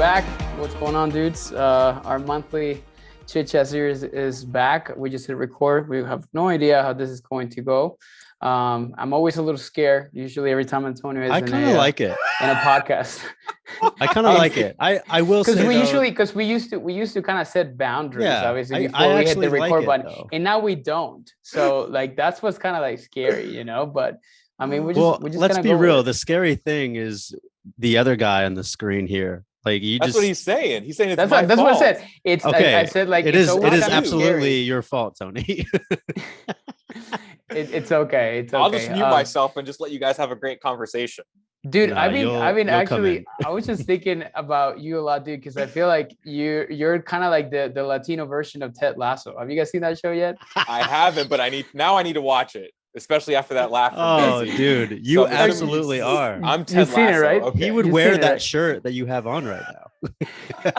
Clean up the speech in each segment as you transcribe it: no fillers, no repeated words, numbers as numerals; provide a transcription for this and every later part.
back. What's going on, dudes? Our monthly Chit Chat series is back. We just hit record. We have no idea how this is going to go. I'm always a little scared. Usually, every time Antonio is I kind of like it in a podcast. I kind of like it. I will say because we used to kind of set boundaries, Yeah, obviously, I before we hit the actually like record it, button, though. and now we don't. So like that's what's kind of like scary, you know. But I mean, we're just let's gonna be go real. with it. The scary thing is the other guy on the screen here. Like That's what he's saying. He's saying it's That's my what fault. I said. It's okay. I said like it it's is always absolutely scary. your fault, Tony. It's okay. It's okay. I'll just mute myself and just let you guys have a great conversation. Dude, Nah, I mean, you'll come in. actually, I was just thinking about you a lot, dude, because I feel like you're kind of like the Latino version of Ted Lasso. Have you guys seen that show yet? I haven't, but I need to watch it, especially after that laugh. Oh, Dezi. dude, you So absolutely are. I'm You've Ted seen it, Lasso. right? Okay. He would You've wear seen it, that right? shirt that you have on right now.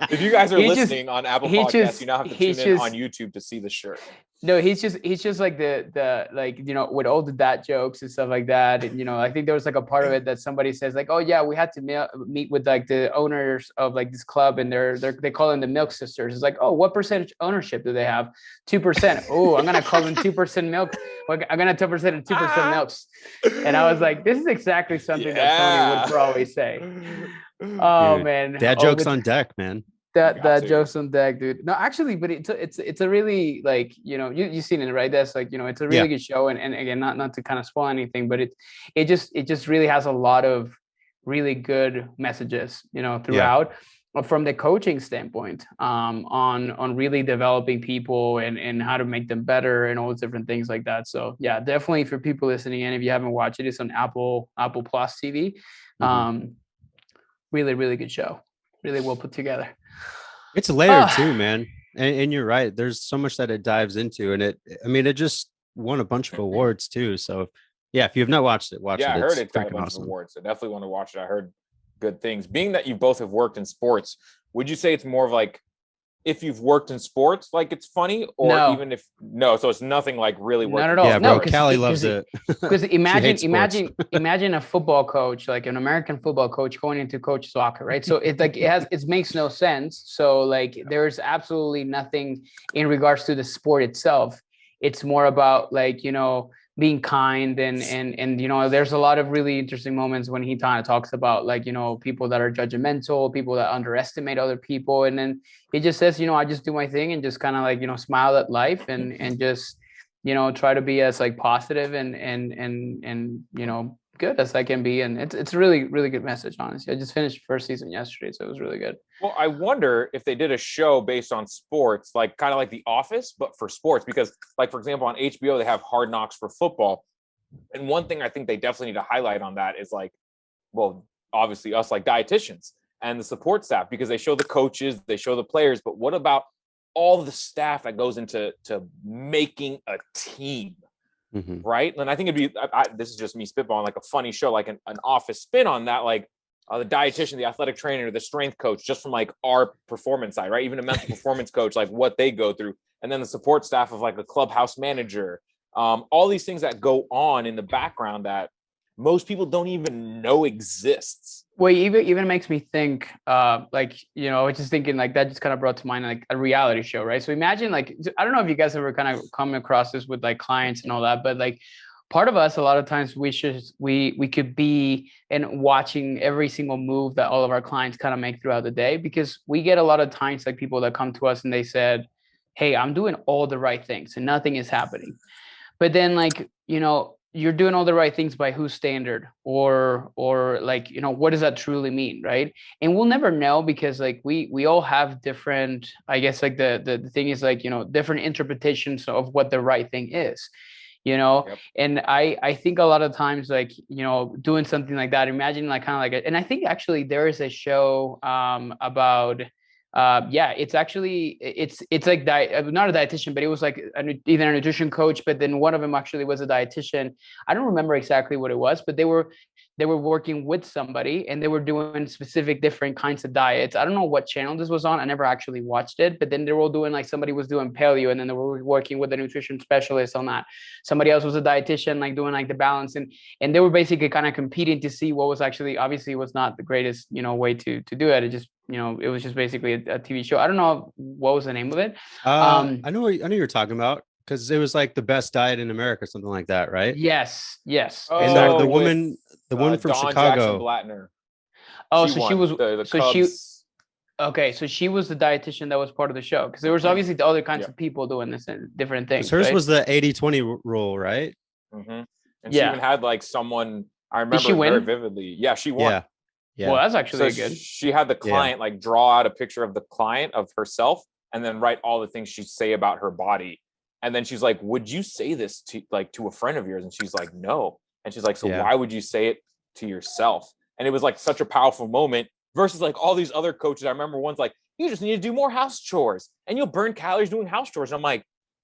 If you guys are He just- listening on Apple he Podcasts, just- you now have to he tune in just- on YouTube to see the shirt. No, he's just like the like, you know, with all the dad jokes and stuff like that. And, you know, I think there was like a part of it that somebody says like, oh yeah, we had to meet with like the owners of like this club, and they call them the Milk Sisters. It's like, oh, what percentage ownership do they have? 2%. Oh, I'm gonna call them 2% milk. I'm gonna 2% and 2% milks. And I was like, this is exactly something that Tony would probably say. Oh, Dude, man, dad jokes on deck, man. that Got to. Joseon Deck, dude. No, actually, but it's a really, like, you know, you've seen it, right? That's like, you know, it's a really good show, and again, not to kind of spoil anything, but it just really has a lot of really good messages, you know, throughout. From the coaching standpoint, on really developing people and how to make them better and all those different things like that. So yeah, definitely for people listening in, if you haven't watched it, it's on Apple Plus TV. Really, really good show. Really well put together. It's layered too, man. And you're right. There's so much that it dives into, and it just won a bunch of awards too. So yeah, if you have not watched it, watch it. I heard It's it got a freaking bunch awesome. of awards. I definitely want to watch it. I heard good things. Being that you both have worked in sports, would you say it's more of like, if you've worked in sports, like it's funny, or No. even if so it's nothing like really working. Not at all. Yeah, No, bro. Callie loves it. Because She hates sports. imagine a football coach, like an American football coach, going into coach soccer, right? So it's like it makes no sense. So like there's absolutely nothing in regards to the sport itself. It's more about, like, you know, being kind and you know, there's a lot of really interesting moments when he kind of talks about, like, you know, people that are judgmental, people that underestimate other people, and then he just says, you know, I just do my thing and just kind of, like, you know, smile at life and just, you know, try to be as like positive and you know, good as I can be. And it's a really, really good message, honestly. I just finished first season yesterday, so it was really good. Well, I wonder if they did a show based on sports, like kind of like The Office, but for sports, because like, for example, on HBO, they have Hard Knocks for football. And one thing I think they definitely need to highlight on that is, like, well, obviously us, like dietitians and the support staff, because they show the coaches, they show the players, but what about all the staff that goes into making a team? Right. And I think it'd be, this is just me spitballing, like a funny show, like an Office spin on that, like the dietitian, the athletic trainer, the strength coach, just from like our performance side, right? Even a mental performance coach, like what they go through. And then the support staff of like a clubhouse manager, all these things that go on in the background that most people don't even know exists. Well, even makes me think, like, you know, just thinking like that just kind of brought to mind like a reality show, right? So imagine, like, I don't know if you guys ever kind of come across this with like clients and all that, but like part of us, a lot of times we could be and watching every single move that all of our clients kind of make throughout the day, because we get a lot of times like people that come to us and they said, hey, I'm doing all the right things and nothing is happening. But then, like, you know, you're doing all the right things by whose standard, or like, you know, what does that truly mean, right? And we'll never know, because like we all have different, I guess, like the thing is, like, you know, different interpretations of what the right thing is, you know. Yep. And I think a lot of times, like, you know, doing something like that, imagine like kind of like and I think actually there is a show about it's actually it's like not a dietitian, but it was like either a nutrition coach, but then one of them actually was a dietitian. I don't remember exactly what it was, but they were they were working with somebody and they were doing specific different kinds of diets. I don't know what channel this was on. I never actually watched it, but then they were all doing like somebody was doing paleo and then they were working with a nutrition specialist on that. Somebody else was a dietitian, like doing like the balance, and they were basically kind of competing to see what was actually, obviously it was not the greatest, way to do it. It just, it was just basically a TV show. I don't know what was the name of it. I know you're talking about, because it was like the best diet in America, something like that, right? Yes. And the woman from Dawn Chicago. Blattner. Oh, she was the so Cubs. Okay, so she was the dietitian that was part of the show, because there was obviously the other kinds of people doing this and different things. Hers right? was the 80-20 rule, right? Mm-hmm. And she even had like someone, I remember very vividly. Yeah, she won. Yeah. Well, that's actually good. She had the client like draw out a picture of the client of herself and then write all the things she'd say about her body. And then she's like, would you say this to a friend of yours? And she's like, no. And she's like, so why would you say it to yourself? And it was like such a powerful moment versus like all these other coaches. I remember one's like, you just need to do more house chores and you'll burn calories doing house chores. And I'm like,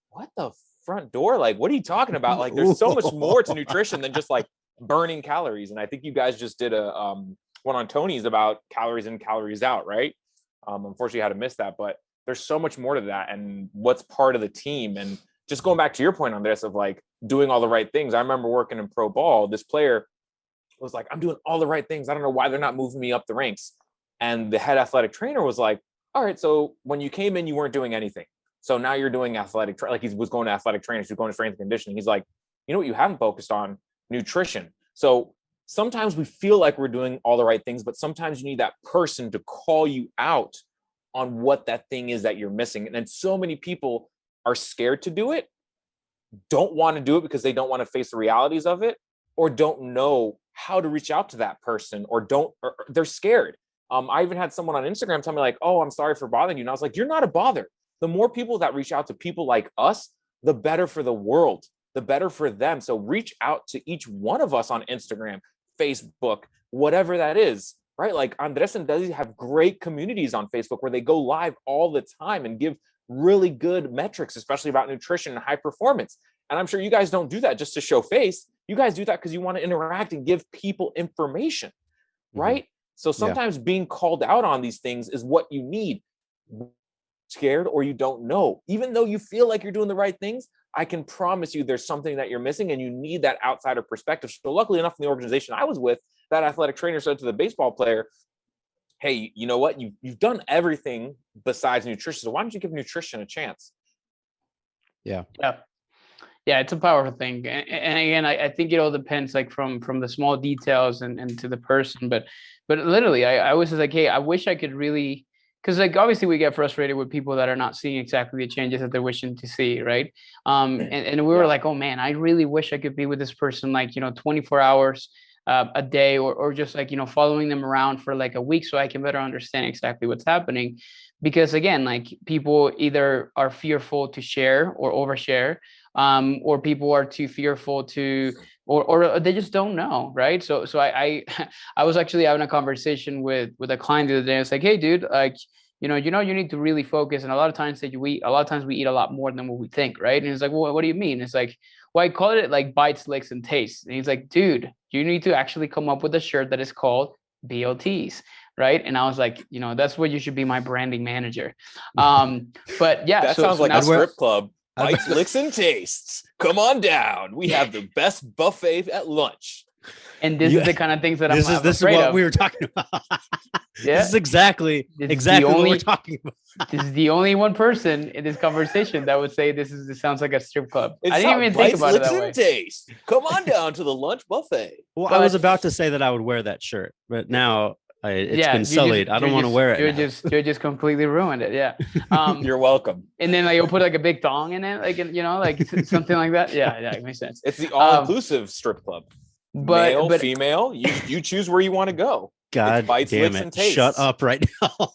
what the front door? Like, what are you talking about? Like, there's so much more to nutrition than just like burning calories. And I think you guys just did a one on Tony's about calories in, calories out, right? Unfortunately, I had to miss that, but there's so much more to that and what's part of the team. And just going back to your point on this of like doing all the right things. I remember working in pro ball. This player was like, I'm doing all the right things. I don't know why they're not moving me up the ranks. And the head athletic trainer was like, all right, so when you came in, you weren't doing anything. So now you're doing athletic, like he was going to athletic trainers, he was going to strength and conditioning. He's like, you know what you haven't focused on? Nutrition. So sometimes we feel like we're doing all the right things, but sometimes you need that person to call you out on what that thing is that you're missing. And then so many people are scared to do it, don't want to do it because they don't want to face the realities of it, or don't know how to reach out to that person, or they're scared. I even had someone on Instagram tell me like, oh, I'm sorry for bothering you. And I was like, you're not a bother. The more people that reach out to people like us, the better for the world, the better for them. So reach out to each one of us on Instagram, Facebook, whatever that is, right? Like Andres and Dezi have great communities on Facebook where they go live all the time and give really good metrics, especially about nutrition and high performance. And I'm sure you guys don't do that just to show face. You guys do that because you want to interact and give people information, right? So sometimes being called out on these things is what you need. Scared or you don't know, even though you feel like you're doing the right things, I can promise you there's something that you're missing and you need that outsider perspective. So luckily enough, in the organization I was with, that athletic trainer said to the baseball player, hey, you know what? You've done everything besides nutrition. So why don't you give nutrition a chance? Yeah, it's a powerful thing. And again, I think it all depends like from the small details and to the person. But literally, I was just like, hey, I wish I could really, because like obviously we get frustrated with people that are not seeing exactly the changes that they're wishing to see, right? And we were like, oh man, I really wish I could be with this person like 24 hours a day, or just like following them around for like a week so I can better understand exactly what's happening. Because again, like people either are fearful to share or overshare, or people are too fearful to, or they just don't know, right? So I I was actually having a conversation with a client the other day. It's like, hey, dude, like you need to really focus. And a lot of times we eat a lot more than what we think, right? And he's like, well, what do you mean? It's like, well, I call it like bites, licks, and tastes. And he's like, dude, you need to actually come up with a shirt that is called BLTs, right? And I was like, that's what you should be, my branding manager. But yeah, that sounds like a strip club. Bites, licks, and tastes. Come on down. We have the best buffet at lunch. And this is the kind of things that this is what we were talking about. This is exactly what we're talking about. This is the only one person in this conversation that would say this sounds like a strip club. I didn't even think about it that way. Taste. Come on down to the lunch buffet. Well, I was about to say that I would wear that shirt, but now it's been sullied. I don't want to wear it. You're just completely ruined it. Yeah. You're welcome. And then like you'll put like a big thong in it, like like something like that. Yeah, it makes sense. It's the all-inclusive strip club. But male, female, you choose where you want to go. God bites, damn it! Shut up right now.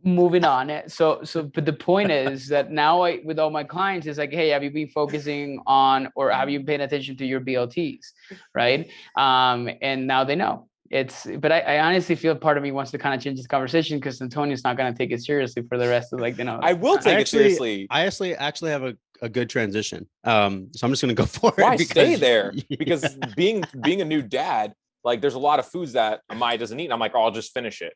Moving on. So, but the point is that now with all my clients, it's like, hey, have you been focusing on, or have you been paying attention to your BLTs, right? And now they know. But I honestly feel part of me wants to kind of change this conversation because Antonio's not going to take it seriously for the rest of I will take it seriously. I actually have a good transition. So I'm just going to go for it. Why stay there? Because being a new dad, like there's a lot of foods that Amaya doesn't eat. And I'm like, oh, I'll just finish it.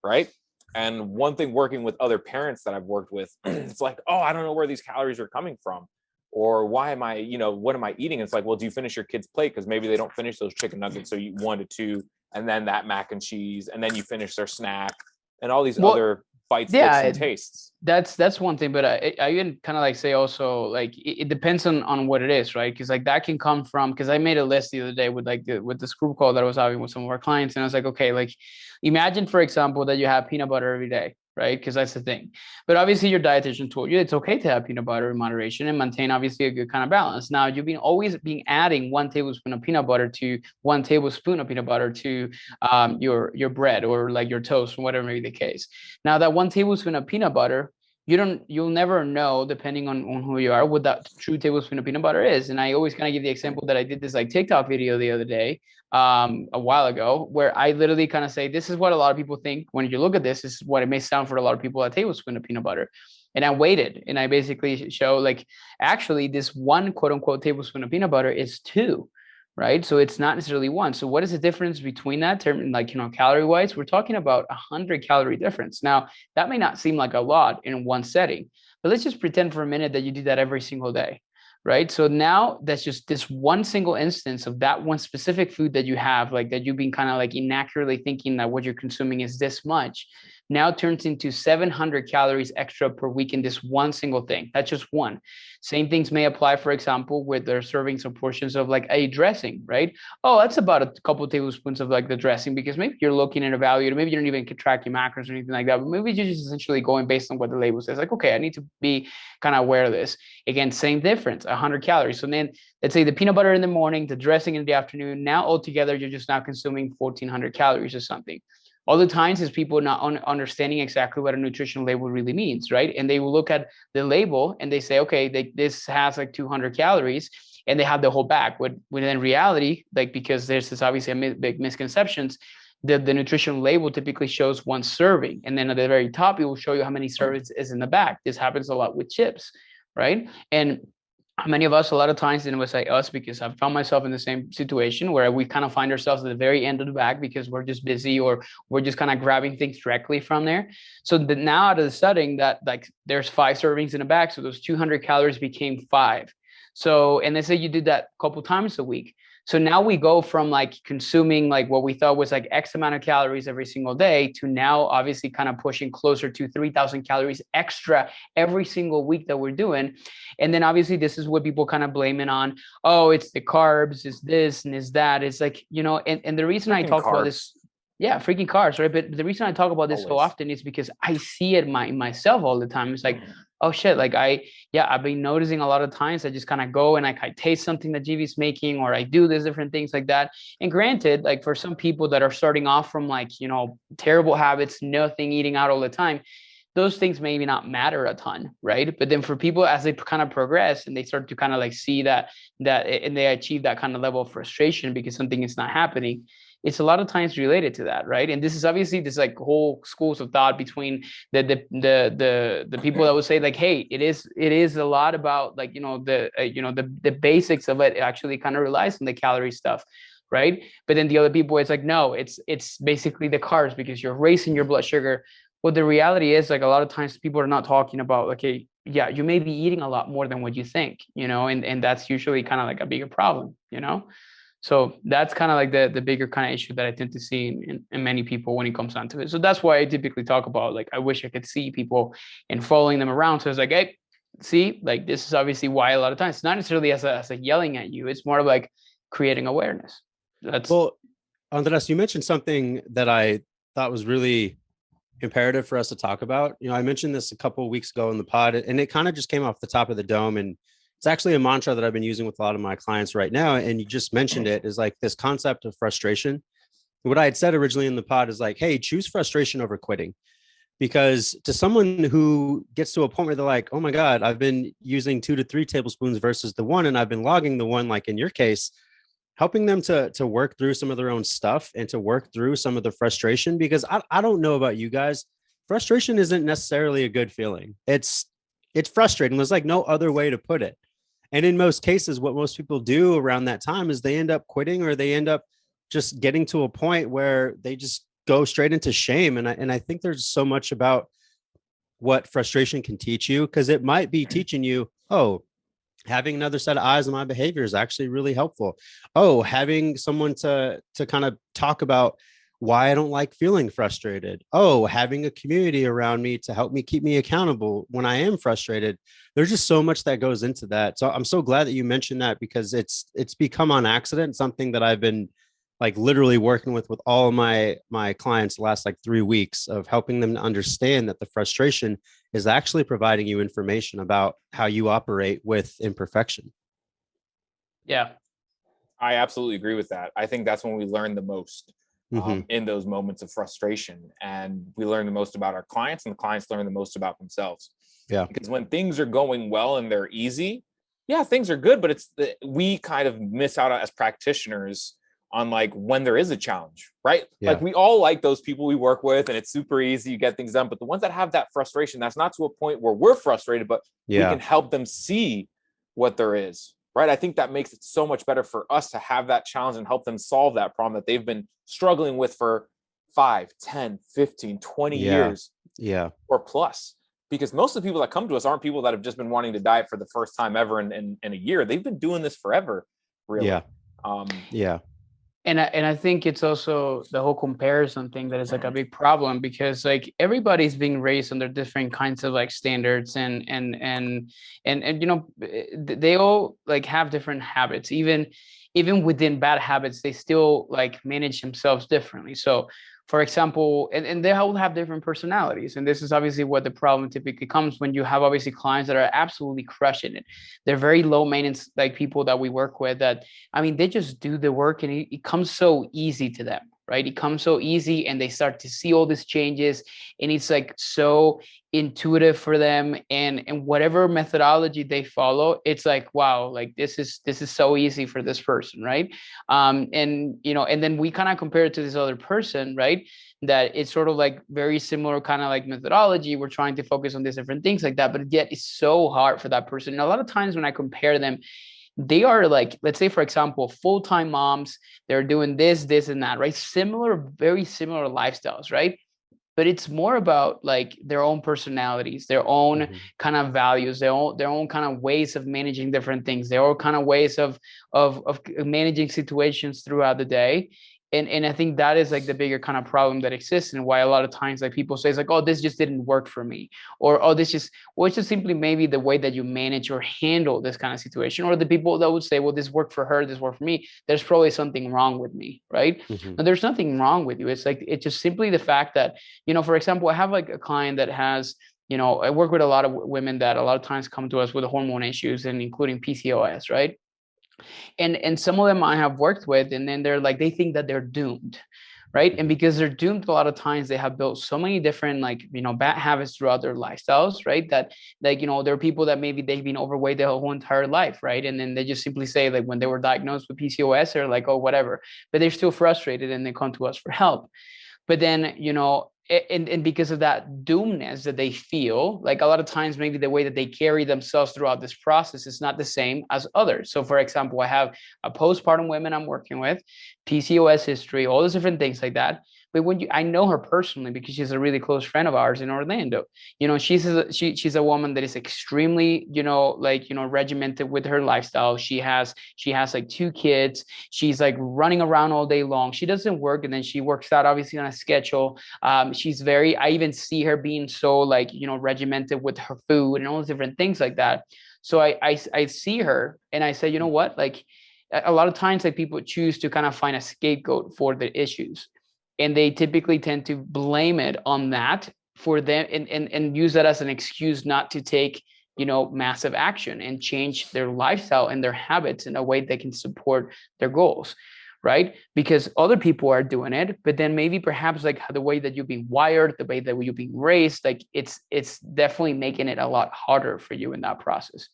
Right. And one thing working with other parents that I've worked with, it's like, oh, I don't know where these calories are coming from. Or why am I, what am I eating? It's like, well, do you finish your kid's plate? Because maybe they don't finish those chicken nuggets. So you eat 1 to 2, and then that mac and cheese, and then you finish their snack and all these other bites, dips, and tastes. That's one thing, but I even kind of like say also like it depends on what it is, right? Because like that can come from, because I made a list the other day with like with this group call that I was having with some of our clients, and I was like, okay, like imagine for example that you have peanut butter every day, right? Because that's the thing. But obviously your dietitian told you it's okay to have peanut butter in moderation and maintain obviously a good kind of balance. Now you've been always been adding 1 tablespoon of peanut butter to 1 tablespoon of peanut butter to your bread or like your toast, whatever may be the case. Now that 1 tablespoon of peanut butter, you'll never know, depending on who you are, what that true tablespoon of peanut butter is. And I always kind of give the example that I did this like TikTok video the other day, a while ago, where I literally kind of say, this is what a lot of people think when you look at this is what it may sound for a lot of people, a tablespoon of peanut butter. And I waited and I basically show like, actually this 1 quote unquote tablespoon of peanut butter is 2. Right. So it's not necessarily 1. So what is the difference between that term? Like, calorie wise, we're talking about 100-calorie difference. Now, that may not seem like a lot in one setting, but let's just pretend for a minute that you do that every single day. Right. So now that's just this one single instance of that one specific food that you have, like that you've been kind of like inaccurately thinking that what you're consuming is this much, now turns into 700 calories extra per week in this one single thing. That's just one. Same things may apply, for example, with their servings or portions of like a dressing, right? Oh, that's about a couple of tablespoons of like the dressing, because maybe you're looking at a value, maybe you don't even track your macros or anything like that, but maybe you're just essentially going based on what the label says. Like, okay, I need to be kind of aware of this. Again, same difference, 100 calories. So then let's say the peanut butter in the morning, the dressing in the afternoon, now altogether, you're just now consuming 1,400 calories or something. Other times is people not understanding exactly what a nutrition label really means, right? And they will look at the label and they say, okay, this has like 200 calories, and they have the whole bag. When in reality, like, because there's this obviously big misconceptions, the nutrition label typically shows 1 serving, and then at the very top, it will show you how many servings is in the bag. This happens a lot with chips, right? And many of us, a lot of times, and it was like us, because I've found myself in the same situation where we kind of find ourselves at the very end of the bag because we're just busy, or we're just kind of grabbing things directly from there. So now out of the sudden that like there's 5 servings in a bag, so those 200 calories became 5. So, and they say you did that a couple times a week. So now we go from like consuming like what we thought was like X amount of calories every single day to now obviously kind of pushing closer to 3,000 calories extra every single week that we're doing. And then obviously this is what people kind of blame it on. Oh, it's the carbs, it's this and it's that. It's like, and the reason I talk about this, yeah, freaking carbs, right? But the reason I talk about this so often is because I see it in myself all the time. It's like, oh shit, like I've been noticing a lot of times I just kind of go and like I taste something that GV's making, or I do these different things like that. And granted, like for some people that are starting off from like, terrible habits, nothing, eating out all the time, those things maybe not matter a ton, right? But then for people, as they kind of progress and they start to kind of like see that and they achieve that kind of level of frustration because something is not happening, it's a lot of times related to that, right? And this is obviously this like whole schools of thought between the people that would say like, hey, it is a lot about like the basics of it actually kind of relies on the calorie stuff, right? But then the other people, it's like, no, it's basically the carbs because you're raising your blood sugar. Well, the reality is like a lot of times people are not talking about like, hey, yeah, you may be eating a lot more than what you think, and that's usually kind of like a bigger problem, So that's kind of like the bigger kind of issue that I tend to see in many people when it comes down to it. So that's why I typically talk about like, I wish I could see people and following them around. So it's like, hey, see, like this is obviously why a lot of times it's not necessarily as a yelling at you. It's more of like creating awareness. Well, Andres, you mentioned something that I thought was really imperative for us to talk about. I mentioned this a couple of weeks ago in the pod, and it kind of just came off the top of the dome, and it's actually a mantra that I've been using with a lot of my clients right now. And you just mentioned it, is like this concept of frustration. What I had said originally in the pod is like, hey, choose frustration over quitting. Because to someone who gets to a point where they're like, oh my God, I've been using 2 to 3 tablespoons versus the 1, and I've been logging the 1, like in your case, helping them to work through some of their own stuff and to work through some of the frustration, because I don't know about you guys. Frustration isn't necessarily a good feeling. It's frustrating. There's like no other way to put it. And in most cases, what most people do around that time is they end up quitting, or they end up just getting to a point where they just go straight into shame. And I think there's so much about what frustration can teach you, because it might be teaching you, oh, having another set of eyes on my behavior is actually really helpful. Oh, having someone to kind of talk about why I don't like feeling frustrated. Oh, having a community around me to help me keep me accountable when I am frustrated. There's just so much that goes into that. So I'm so glad that you mentioned that, because it's become on accident something that I've been like literally working with all of my clients the last like 3 weeks, of helping them to understand that the frustration is actually providing you information about how you operate with imperfection. Yeah. I absolutely agree with that. I think that's when we learn the most, in those moments of frustration, and we learn the most about our clients, and the clients learn the most about themselves. Yeah. Because when things are going well and they're easy, yeah, things are good, but we kind of miss out as practitioners on like when there is a challenge, right? Yeah. Like we all like those people we work with and it's super easy, you get things done. But the ones that have that frustration, that's not to a point where we're frustrated, but we can help them see what there is, right? I think that makes it so much better for us to have that challenge and help them solve that problem that they've been struggling with for 5, 10, 15, 20 years or plus. Because most of the people that come to us aren't people that have just been wanting to diet for the first time ever in a year. They've been doing this forever, really. And I think it's also the whole comparison thing that is like a big problem, because like everybody's being raised under different kinds of like standards and you know, they all like have different habits. Even within bad habits, they still like manage themselves differently. So for example, and they all have different personalities. And this is obviously what the problem typically comes when you have obviously clients that are absolutely crushing it. They're very low maintenance, like people that we work with that, I mean, they just do the work and it comes so easy to them, right? It comes so easy and they start to see all these changes and it's like so intuitive for them, and whatever methodology they follow, it's like, wow, like this is so easy for this person, right? And you know, and then we kind of compare it to this other person, right? That it's sort of like very similar kind of like methodology. We're trying to focus on these different things like that, but yet it's so hard for that person. And a lot of times when I compare them, they are like, let's say, for example, full-time moms, they're doing this and that, right? Similar, very similar lifestyles, right? But it's more about like their own personalities, their own kind of values, their own kind of ways of managing different things, their own kind of ways of managing situations throughout the day. And I think that is like the bigger kind of problem that exists, and why a lot of times like people say it's like, oh, this just didn't work for me, or oh, this just, well, it's just simply maybe the way that you manage or handle this kind of situation. Or the people that would say, well, this worked for her, this worked for me, there's probably something wrong with me, right? And there's nothing wrong with you. It's like, it's just simply the fact that, you know, for example, I have like a client that has, you know, I work with a lot of women that a lot of times come to us with hormone issues and including PCOS, right? And some of them I have worked with, and then they're like, they think that they're doomed, right? And because they're doomed, a lot of times they have built so many different, like, you know, bad habits throughout their lifestyles, right? That, like, you know, there are people that maybe they've been overweight their whole entire life, right? And then they just simply say, like, when they were diagnosed with PCOS, they're like, oh, whatever, but they're still frustrated and they come to us for help. But then, you know, and because of that doomness that they feel, like a lot of times maybe the way that they carry themselves throughout this process is not the same as others. So for example, I have a postpartum women I'm working with, PCOS history, all these different things like that. But when I know her personally because she's a really close friend of ours in Orlando. You know, she's a woman that is extremely, you know, like, you know, regimented with her lifestyle. She has like 2 kids. She's like running around all day long. She doesn't work, and then she works out obviously on a schedule. She's very, I even see her being so, like, you know, regimented with her food and all those different things like that. So I see her and I say, you know what, like a lot of times like people choose to kind of find a scapegoat for the issues, and they typically tend to blame it on that for them, and use that as an excuse not to take, you know, massive action and change their lifestyle and their habits in a way that can support their goals, right? Because other people are doing it, but then maybe perhaps like the way that you've been wired, the way that you've been raised, like it's definitely making it a lot harder for you in that process.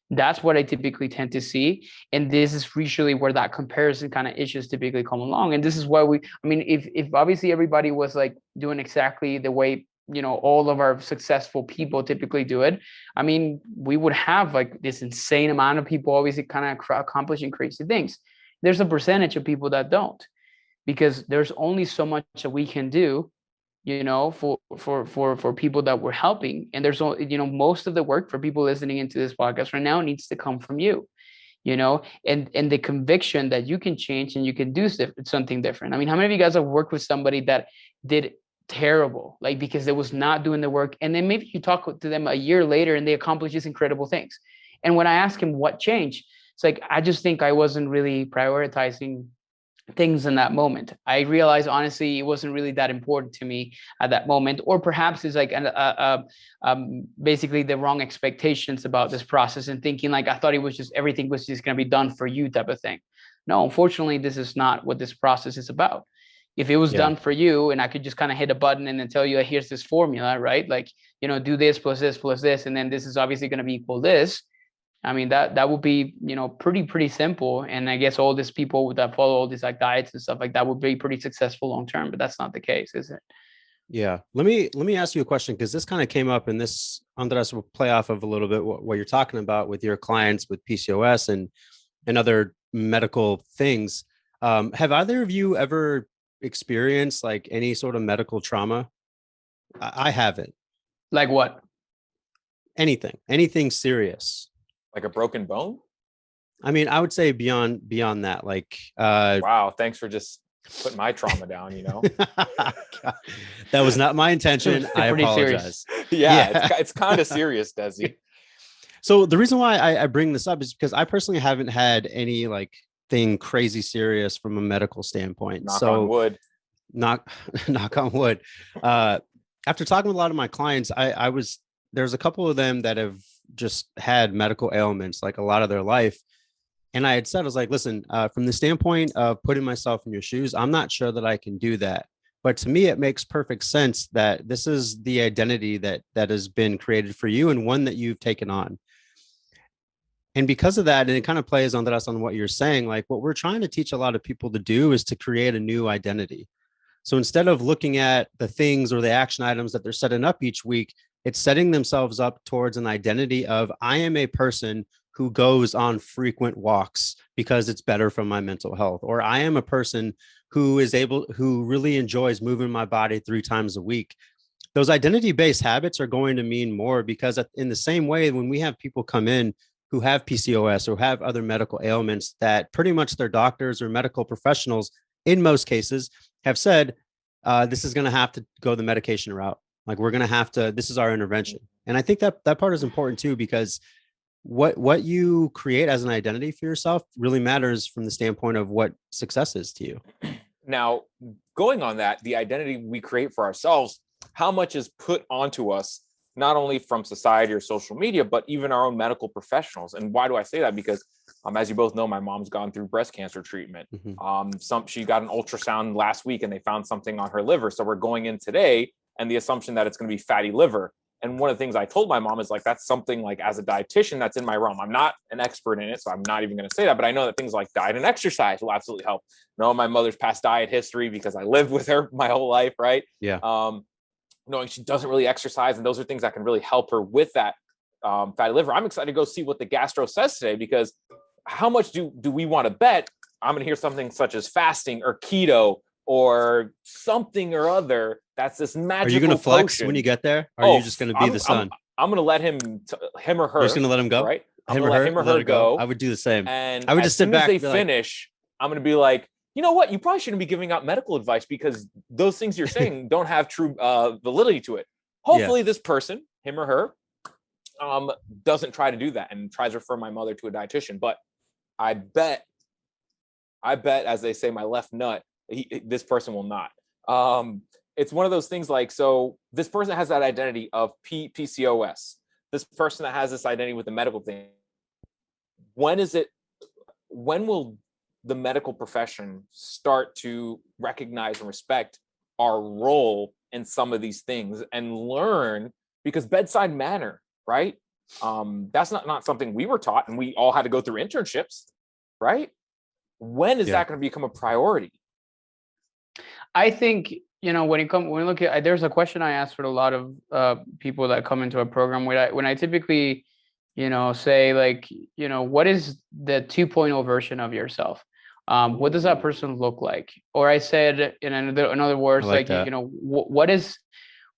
That's what I typically tend to see. And this is usually where that comparison kind of issues typically come along. And this is why I mean, if obviously everybody was like doing exactly the way, you know, all of our successful people typically do it, I mean, we would have like this insane amount of people obviously kind of accomplishing crazy things. There's a percentage of people that don't. because there's only so much that we can do, for people that we're helping. And there's only, most of the work for people listening into this podcast right now needs to come from you, and the conviction that you can change and you can do something different. I mean, how many of you guys have worked with somebody that did terrible, like because they was not doing the work, and then maybe you talk to them a year later and they accomplish these incredible things? And when I ask him what changed, it's like, I just think I wasn't really prioritizing things in that moment. I realized, honestly, it wasn't really that important to me at that moment, or perhaps it's like basically the wrong expectations about this process, and thinking like I thought everything was just going to be done for you type of thing. No, unfortunately, this is not what this process is about. If it was done for you and I could just kind of hit a button and then tell you, here's this formula, right? Like, do this plus this plus this, and then this is obviously going to be equal this. I mean, that would be, pretty simple. And I guess all these people that follow all these like diets and stuff like that would be pretty successful long term, but that's not the case, is it? Yeah. Let me ask you a question, because this kind of came up, and this, Andres, will play off of a little bit what you're talking about with your clients with PCOS and other medical things. Have either of you ever experienced like any sort of medical trauma? I haven't. Like what? Anything serious. Like a broken bone? I mean, I would say beyond that, like wow, thanks for just putting my trauma down, That was not my intention. I apologize. Yeah. It's kind of serious, Dezi. So the reason why I bring this up is because I personally haven't had any like thing crazy serious from a medical standpoint. Knock on wood. Knock on wood. After talking with a lot of my clients, there's a couple of them that have just had medical ailments like a lot of their life. And I had said, I was like, listen, from the standpoint of putting myself in your shoes, I'm not sure that I can do that. But to me, it makes perfect sense that this is the identity that has been created for you, and one that you've taken on. And because of that, and it kind of plays on what you're saying, like what we're trying to teach a lot of people to do is to create a new identity. So instead of looking at the things or the action items that they're setting up each week, it's setting themselves up towards an identity of, I am a person who goes on frequent walks because it's better for my mental health. Or I am a person who really enjoys moving my body 3 times a week. Those identity-based habits are going to mean more, because in the same way, when we have people come in who have PCOS or have other medical ailments that pretty much their doctors or medical professionals, in most cases, have said, this is going to have to go the medication route. Like we're going to have to, this is our intervention. And I think that part is important too, because what you create as an identity for yourself really matters from the standpoint of what success is to you. Now, going on that, the identity we create for ourselves, how much is put onto us, not only from society or social media, but even our own medical professionals. And why do I say that? Because as you both know, my mom's gone through breast cancer treatment. Mm-hmm. She got an ultrasound last week and they found something on her liver. So we're going in today, and the assumption that it's going to be fatty liver. And one of the things I told my mom is like, that's something like, as a dietitian, that's in my realm. I'm not an expert in it, so I'm not even going to say that, but I know that things like diet and exercise will absolutely help. My mother's past diet history, because I lived with her my whole life, right? Yeah. Knowing she doesn't really exercise, and those are things that can really help her with that fatty liver. I'm excited to go see what the gastro says today, because how much do we want to bet I'm going to hear something such as fasting or keto or something or other that's this magical. Are you going to flex potion. When you get there? Or are you just going to be the sun? I'm going to let him or her. You're just going to let him go? Right? Him or her go. I would do the same. And I would just sit back. As they finish, I'm going to be like, you know what? You probably shouldn't be giving out medical advice, because those things you're saying don't have true validity to it. Hopefully this person, him or her, doesn't try to do that and tries to refer my mother to a dietitian. But I bet, as they say, my left nut, this person will not. It's one of those things like, so this person has that identity of PCOS. This person that has this identity with the medical thing. When will the medical profession start to recognize and respect our role in some of these things and learn, because bedside manner, right? That's not something we were taught, and we all had to go through internships, right? When is that going to become a priority? I think, when we look at, there's a question I ask for a lot of people that come into a program when I typically, say like, what is the 2.0 version of yourself? What does that person look like? Or I said in other words, like like, that.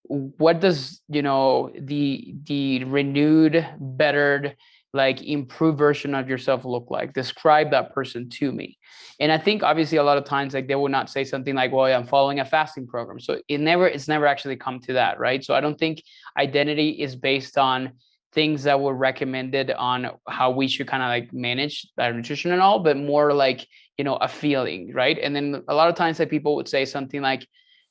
what does, the renewed, bettered, like improved version of yourself look like? Describe that person to me. And I think obviously a lot of times, like, they will not say something like, well, I'm following a fasting program. So it's never actually come to that, right? So I don't think identity is based on things that were recommended on how we should kind of like manage our nutrition and all, but more like, a feeling, right? And then a lot of times that people would say something like,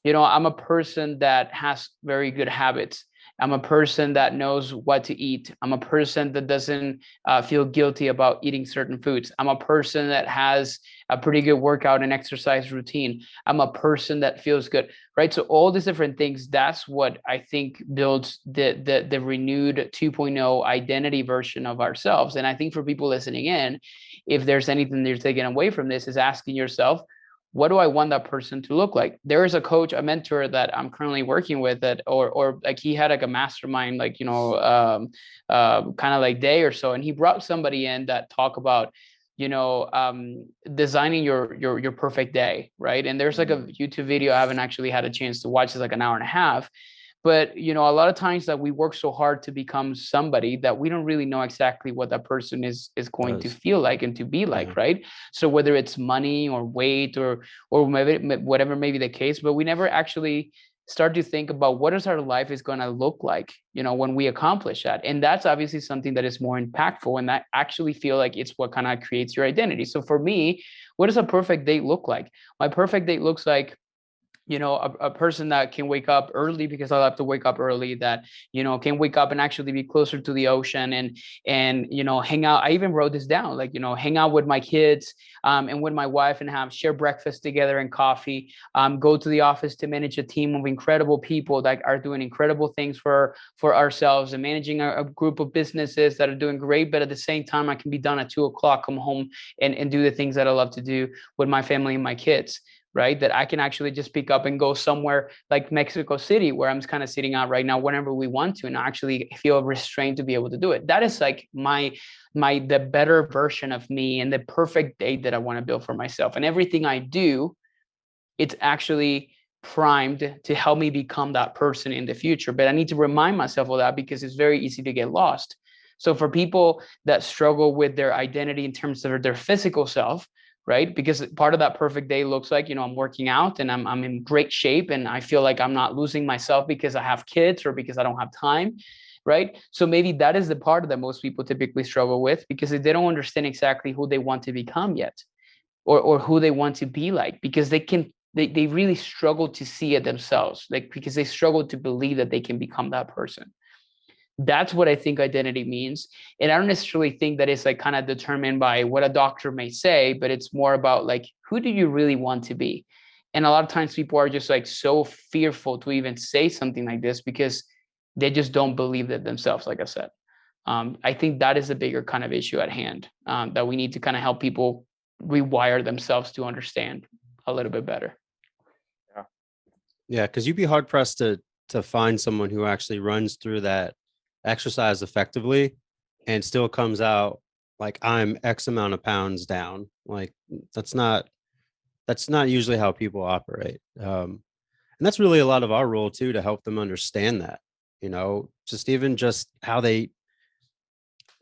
I'm a person that has very good habits. I'm a person that knows what to eat. I'm a person that doesn't feel guilty about eating certain foods. I'm a person that has a pretty good workout and exercise routine. I'm a person that feels good, right? So all these different things, that's what I think builds the renewed 2.0 identity version of ourselves. And I think for people listening in, if there's anything they're taking away from this, is asking yourself, what do I want that person to look like? There is a coach, a mentor that I'm currently working with that, or like he had like a mastermind, like, kind of like day or so. And he brought somebody in that talk about, designing your perfect day. Right. And there's like a YouTube video I haven't actually had a chance to watch. It's like an hour and a half. But, a lot of times that we work so hard to become somebody that we don't really know exactly what that person is going to feel like and to be like, right? So whether it's money or weight or maybe whatever may be the case, but we never actually start to think about what is our life is going to look like, when we accomplish that. And that's obviously something that is more impactful, and that actually feel like it's what kind of creates your identity. So for me, what does a perfect date look like? My perfect date looks like, a person that can wake up early, because I'll have to wake up early, that, can wake up and actually be closer to the ocean and, hang out. I even wrote this down, like, hang out with my kids, and with my wife and share breakfast together and coffee, go to the office to manage a team of incredible people that are doing incredible things for ourselves, and managing a group of businesses that are doing great. But at the same time, I can be done at 2 o'clock, come home and do the things that I love to do with my family and my kids. Right, that I can actually just pick up and go somewhere like Mexico City, where I'm kind of sitting out right now, whenever we want to, and I actually feel restrained to be able to do it. That is like the better version of me, and the perfect date that I want to build for myself. And everything I do, it's actually primed to help me become that person in the future. But I need to remind myself of that, because it's very easy to get lost. So for people that struggle with their identity in terms of their physical self, right? Because part of that perfect day looks like, I'm working out and I'm in great shape, and I feel like I'm not losing myself because I have kids or because I don't have time, right? So maybe that is the part that most people typically struggle with, because they don't understand exactly who they want to become yet, or who they want to be like, because they really struggle to see it themselves, like, because they struggle to believe that they can become that person. That's what I think identity means. And I don't necessarily think that it's like kind of determined by what a doctor may say, but it's more about like, who do you really want to be? And a lot of times people are just like so fearful to even say something like this, because they just don't believe it themselves. Like I said, I think that is a bigger kind of issue at hand, that we need to kind of help people rewire themselves to understand a little bit better. Yeah, because you'd be hard pressed to find someone who actually runs through that exercise effectively and still comes out like, I'm X amount of pounds down. Like, that's not usually how people operate. And that's really a lot of our role too, to help them understand that, just how they,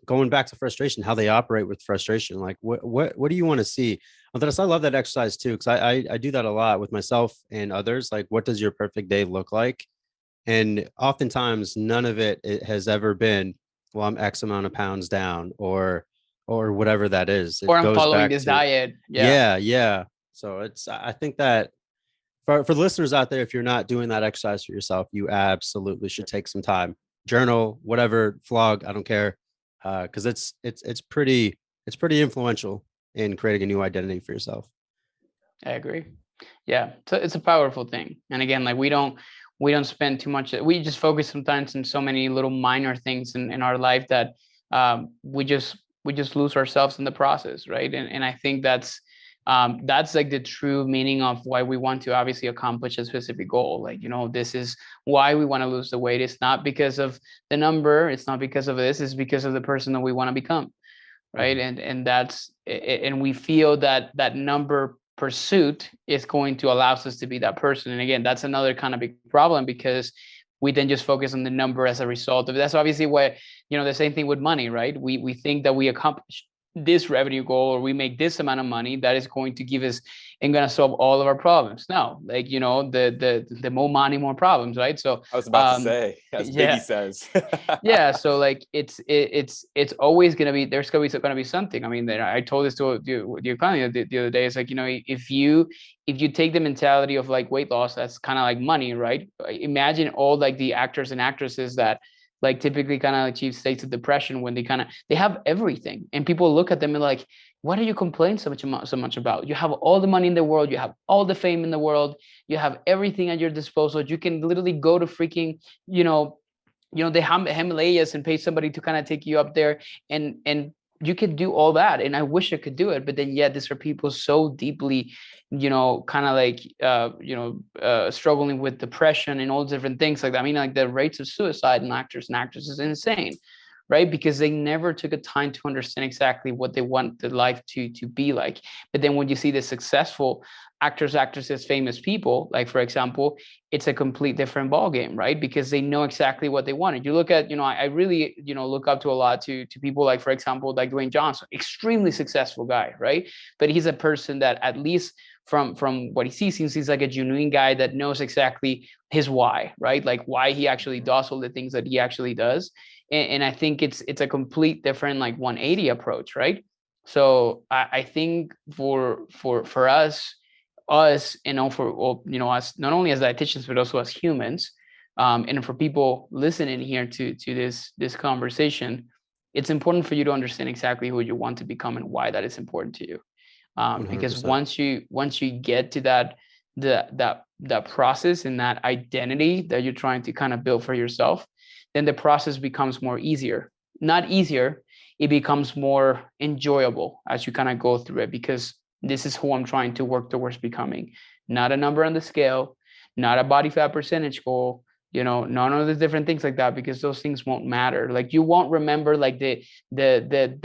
going back to frustration, how they operate with frustration. Like, what do you want to see? Andres, I love that exercise too, because I do that a lot with myself and others. Like, what does your perfect day look like? And oftentimes none of it has ever been, well, I'm X amount of pounds down, or whatever that is. It Or I'm goes following back this to diet. yeah. So I think that for the listeners out there, if you're not doing that exercise for yourself, you absolutely should take some time, journal, whatever, vlog, I don't care, because it's pretty influential in creating a new identity for yourself. I agree. Yeah, so it's a powerful thing. And again, like we don't spend too much. We just focus sometimes on so many little minor things in our life that we just lose ourselves in the process, right? And I think that's like the true meaning of why we want to obviously accomplish a specific goal. Like, this is why we want to lose the weight. It's not because of the number. It's not because of this. It's because of the person that we want to become. right? And that's, and we feel that that number pursuit is going to allow us to be that person. And again, that's another kind of big problem, because we then just focus on the number as a result of it. That's obviously what, the same thing with money, right? We think that we accomplish this revenue goal, or we make this amount of money, that is going to give us and going to solve all of our problems. No, like, the more money, more problems, right? So I was about to say, as Biggie says. yeah, so like it's always going to be, there's going to be something. I mean, I told this to your client the other day. It's like, if you take the mentality of like weight loss, that's kind of like money, right? Imagine all like the actors and actresses that like typically kind of achieve states of depression when they have everything, and people look at them and like, what do you complain so much about? You have all the money in the world, you have all the fame in the world, you have everything at your disposal. You can literally go to freaking, the Himalayas and pay somebody to kind of take you up there, and you could do all that. And I wish I could do it, but then yet these are people so deeply, kind of like, struggling with depression and all different things like that. I mean, like the rates of suicide in actors and actresses is insane, right? Because they never took a time to understand exactly what they want the life to be like. But then when you see the successful actors, actresses, famous people, like for example, it's a complete different ball game, right? Because they know exactly what they wanted. You look at, I really, look up to a lot to people like, for example, like Dwayne Johnson, extremely successful guy, right? But he's a person that, at least from what he seems he's like a genuine guy that knows exactly his why, right? Like why he actually does all the things that he actually does. And I think it's a complete different like 180 approach, right? So I think for us, for us, not only as dietitians but also as humans, and for people listening here to this conversation, it's important for you to understand exactly who you want to become and why that is important to you. Because 100%. once you get to that process and that identity that you're trying to kind of build for yourself, then the process becomes more easier. Not easier, it becomes more enjoyable as you kind of go through it, because this is who I'm trying to work towards becoming. Not a number on the scale, not a body fat percentage goal, none of the different things like that, because those things won't matter. Like you won't remember like the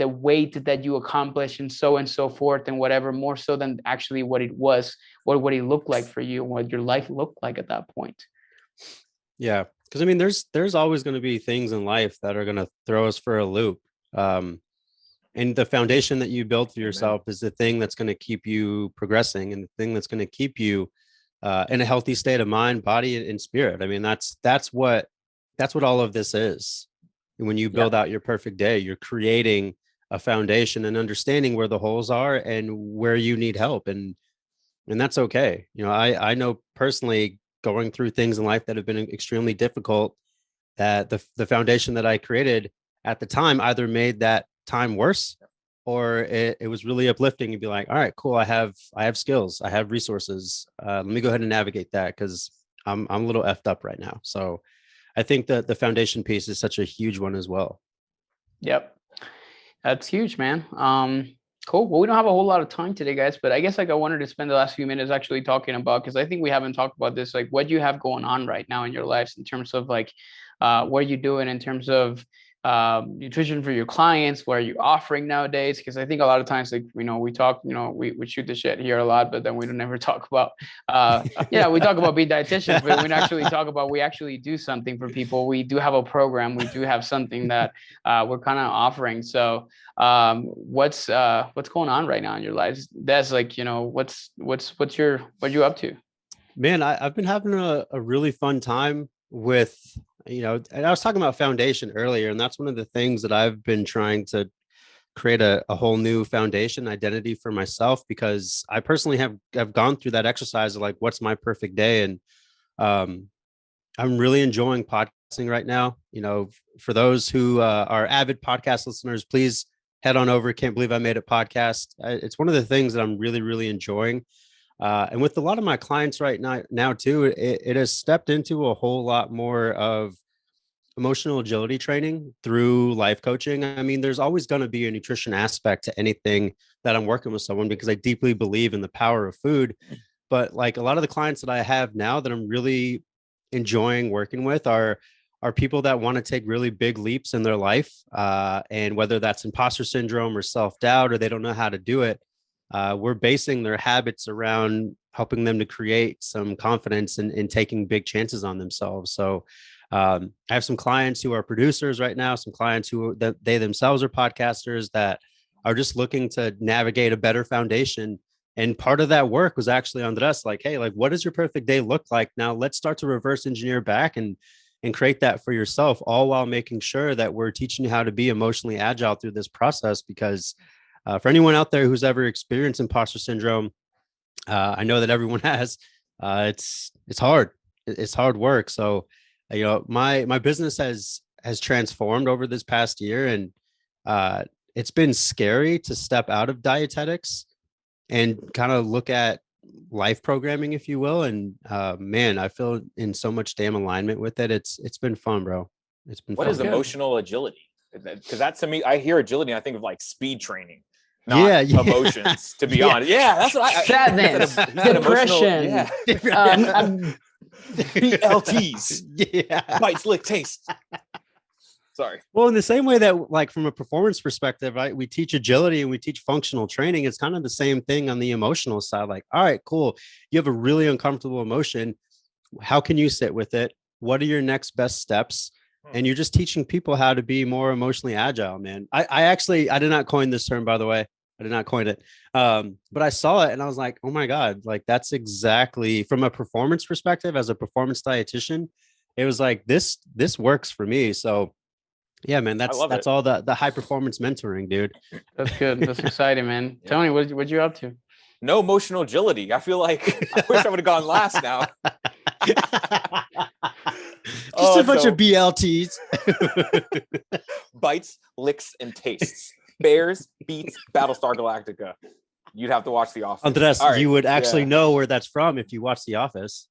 weight that you accomplished and so forth and whatever, more so than actually what it was, what it looked like for you, what your life looked like at that point. Yeah. Because I mean, there's always going to be things in life that are going to throw us for a loop. And the foundation that you build for yourself is the thing that's going to keep you progressing, and the thing that's going to keep you in a healthy state of mind, body, and spirit. I mean, that's what all of this is. And when you build out your perfect day, you're creating a foundation and understanding where the holes are and where you need help. And that's okay. I know personally, going through things in life that have been extremely difficult, that the foundation that I created at the time either made that time worse, or it was really uplifting and be like, all right, cool. I have skills, I have resources. Let me go ahead and navigate that, because I'm a little effed up right now. So I think that the foundation piece is such a huge one as well. Yep. That's huge, man. Cool. Well, we don't have a whole lot of time today, guys, but I guess like I wanted to spend the last few minutes actually talking about, because I think we haven't talked about this, like what you have going on right now in your lives in terms of like what you're doing in terms of nutrition for your clients, what are you offering nowadays? Because I think a lot of times, like, we talk, we shoot the shit here a lot, but then we don't ever talk about, we talk about being dietitians, but we don't actually talk about, we actually do something for people. We do have a program. We do have something that we're kind of offering. So what's going on right now in your lives? That's like, what you up to? Man, I've been having a really fun time with, and I was talking about foundation earlier, and that's one of the things that I've been trying to create a whole new foundation identity for myself, because I personally have gone through that exercise of like, what's my perfect day? And I'm really enjoying podcasting right now. For those who are avid podcast listeners, please head on over. Can't Believe I Made It podcast. It's one of the things that I'm really, really enjoying. And with a lot of my clients right now too, it has stepped into a whole lot more of emotional agility training through life coaching. I mean, there's always going to be a nutrition aspect to anything that I'm working with someone, because I deeply believe in the power of food. But like a lot of the clients that I have now that I'm really enjoying working with are are people that want to take really big leaps in their life. And whether that's imposter syndrome or self-doubt, or they don't know how to do it, we're basing their habits around helping them to create some confidence in taking big chances on themselves. So I have some clients who are producers right now, some clients who they themselves are podcasters that are just looking to navigate a better foundation. And part of that work was actually Andres, like, hey, like, what does your perfect day look like? Now let's start to reverse engineer back and create that for yourself, all while making sure that we're teaching you how to be emotionally agile through this process. Because for anyone out there who's ever experienced imposter syndrome, I know that everyone has. It's hard. It's hard work. So, my business has transformed over this past year, and it's been scary to step out of dietetics and kind of look at life programming, if you will. And man, I feel in so much damn alignment with it. It's been fun, bro. It's been What fun. is emotional agility? Because that, to me, I hear agility, I think of like speed training, not emotions, to be honest. Yeah, that's what I sadness, depression, BLTs, bites, lick, taste. Sorry. Well, in the same way that, like, from a performance perspective, right, we teach agility and we teach functional training. It's kind of the same thing on the emotional side. Like, all right, cool. You have a really uncomfortable emotion. How can you sit with it? What are your next best steps? And you're just teaching people how to be more emotionally agile, man. I did not coin this term, by the way. I did not coin it. But I saw it and I was like, oh my God, like, that's exactly, from a performance perspective, as a performance dietitian, it was like, this works for me. So yeah, man, that's all the high performance mentoring, dude. That's good. That's exciting, man. Yeah. Tony, what you up to? No emotional agility. I feel like I wish I would have gone last now. Just a bunch of BLTs. Bites, licks, and tastes. Bears, beats, Battlestar Galactica. You'd have to watch The Office. Andres, right. You would actually know where that's from if you watch The Office.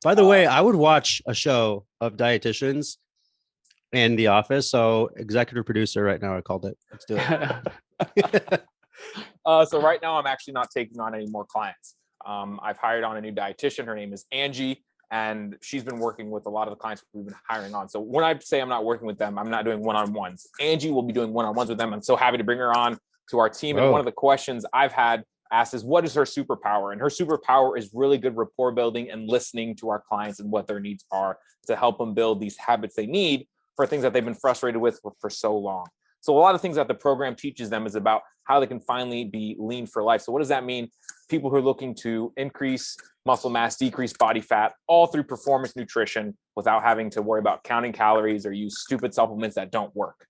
By the way, I would watch a show of dietitians and The Office. So executive producer right now, I called it. Let's do it. So right now I'm actually not taking on any more clients. I've hired on a new dietitian. Her name is Angie, and she's been working with a lot of the clients we've been hiring on. So when I say I'm not working with them, I'm not doing one-on-ones. Angie will be doing one-on-ones with them. I'm so happy to bring her on to our team. And one of the questions I've had asked is, what is her superpower? And her superpower is really good rapport building and listening to our clients and what their needs are to help them build these habits they need for things that they've been frustrated with for so long. So a lot of things that the program teaches them is about how they can finally be lean for life. So what does that mean? People who are looking to increase muscle mass, decrease body fat, all through performance nutrition without having to worry about counting calories or use stupid supplements that don't work.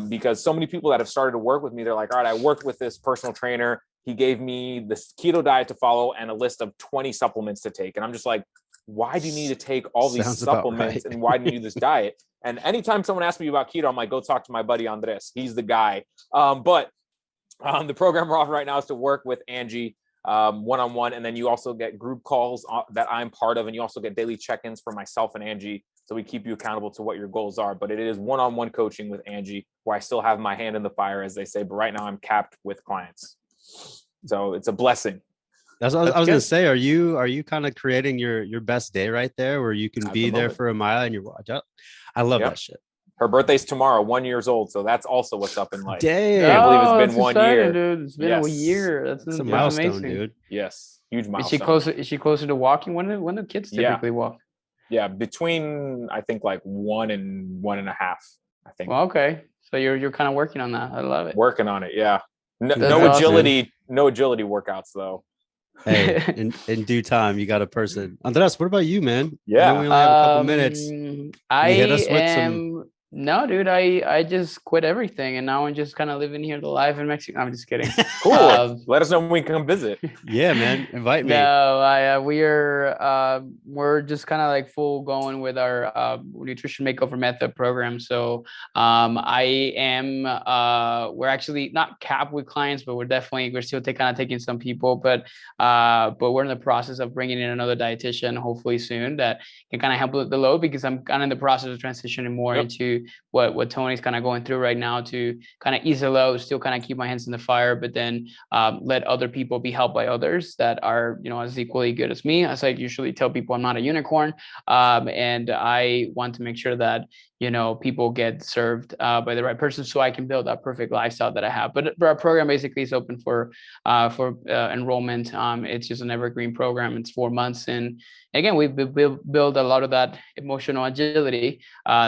Because so many people that have started to work with me, they're like, all right, I worked with this personal trainer. He gave me this keto diet to follow and a list of 20 supplements to take. And I'm just like, why do you need to take all these supplements and why do you do this diet? And anytime someone asks me about keto, I'm like, go talk to my buddy Andres. He's the guy. But the program we're offering right now is to work with Angie one-on-one. And then you also get group calls that I'm part of. And you also get daily check-ins for myself and Angie. So we keep you accountable to what your goals are. But it is one-on-one coaching with Angie, where I still have my hand in the fire, as they say. But right now I'm capped with clients. So it's a blessing. That's what I was going to say. Are you kind of creating your best day right there, where you can be there for a mile and I love that shit. Her birthday's tomorrow, 1 year old. So that's also what's up in life. Damn. I can't believe it's been 1 year. Dude. It's been a year. That's a milestone, amazing. Dude. Yes. Huge milestone. Is she closer to walking? When do kids typically walk? Yeah. Between, I think, like 1 and 1.5, I think. Well, okay. So you're kind of working on that. I love it. Working on it. Yeah. No agility workouts though. Hey, in due time, you got a person. Andres, what about you, man? Yeah. We only have a couple minutes. No, dude, I just quit everything and now I'm just kind of living here the life in Mexico. I'm just kidding. Cool. Let us know when we can come visit. Yeah, man. Invite me. No, we're just kind of like full going with our nutrition makeover method program. So we're actually not capped with clients, but we're still taking some people, but we're in the process of bringing in another dietitian hopefully soon that can kind of help with the load, because I'm kind of in the process of transitioning more into to what Tony's kind of going through right now, to kind of ease the load, still kind of keep my hands in the fire, but then let other people be helped by others that are, as equally good as me. As I usually tell people, I'm not a unicorn, and I want to make sure that people get served by the right person, so I can build that perfect lifestyle that I have. But our program basically is open for enrollment. It's just an evergreen program. It's 4 months, and again, we build a lot of that emotional agility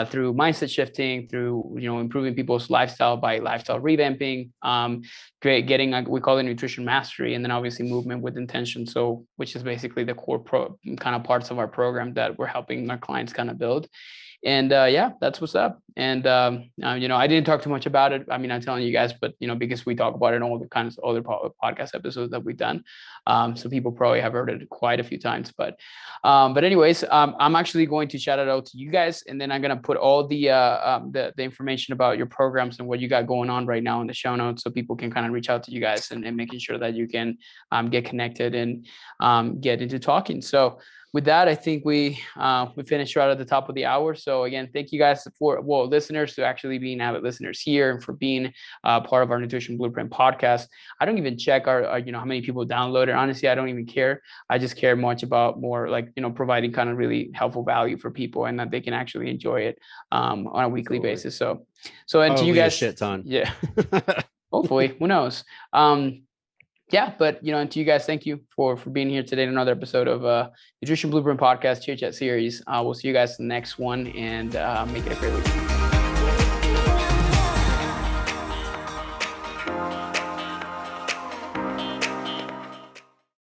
through mindset shifting, through improving people's lifestyle by lifestyle revamping, getting we call it nutrition mastery, and then obviously movement with intention. So, which is basically the core kind of parts of our program that we're helping our clients kind of build. And yeah, that's what's up. And I didn't talk too much about it. I mean, I'm telling you guys, but because we talk about it in all the kinds of other podcast episodes that we've done, so people probably have heard it quite a few times. But anyways, I'm actually going to shout it out to you guys, and then I'm gonna put all the information about your programs and what you got going on right now in the show notes, so people can kind of reach out to you guys and making sure that you can get connected and get into talking. So with that, I think we finished right at the top of the hour. So again, thank you guys for listeners, to actually being avid listeners here, and for being part of our Nutrition Blueprint podcast. I don't even check our how many people download it. Honestly, I don't even care. I just care much about more like providing kind of really helpful value for people, and that they can actually enjoy it on a weekly basis. So and to you guys, a shit ton. Yeah. Hopefully, who knows? Yeah, but and to you guys, thank you for being here today in another episode of Nutrition Blueprint Podcast Chit Chat series. We'll see you guys in the next one, and make it a great week.